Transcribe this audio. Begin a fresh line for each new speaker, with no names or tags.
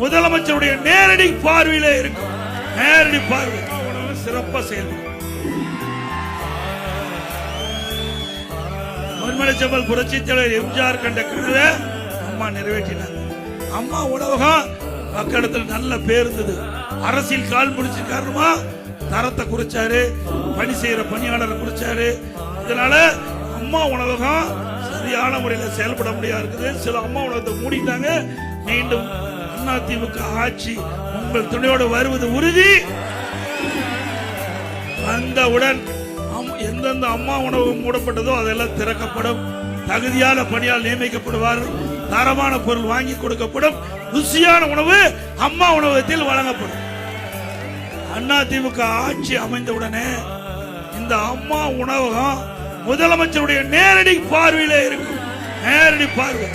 முதலமைச்சருடைய நேரடி பார்வையிலே இருக்கும். நேரடி பார்வை சிறப்பா செயல்படும். மண்மலைச்செம்மல் புரட்சித் தலைவர் எம்ஜிஆர் கண்ட கனவை அம்மா நிறைவேற்றினார். அம்மா உணவகம் மக்களிடத்தில் நல்ல பேர் இருந்தது. அரசியல் கால் பிடிச்ச காரணமா தரத்தை குறிச்சாரு, பணி செய்யற பணியாளரை குறிச்சாரு. இதனால அம்மா உணவகம் சரியான முறையில் செயல்பட முடியாது இருக்குது. சில அம்மா உணவகத்தை மூடிட்டாங்க. மீண்டும் அதிமுக ஆட்சி உங்கள் துணையோடு வருவது உறுதி. வந்தவுடன் எந்தெந்த அம்மா உணவகம் மூடப்பட்டதோ அதெல்லாம் திறக்கப்படும். தகுதியான பணியால் நியமிக்கப்படுவார். தரமான பொருள் வாங்கி கொடுக்கப்படும். ருசியான உணவு அம்மா உணவகத்தில் வழங்கப்படும். அதிமுக ஆட்சி அமைந்தவுடனே இந்த அம்மா உணவகம் முதலமைச்சருடைய நேரடி பார்வையிலே இருக்கும். நேரடி பார்வை.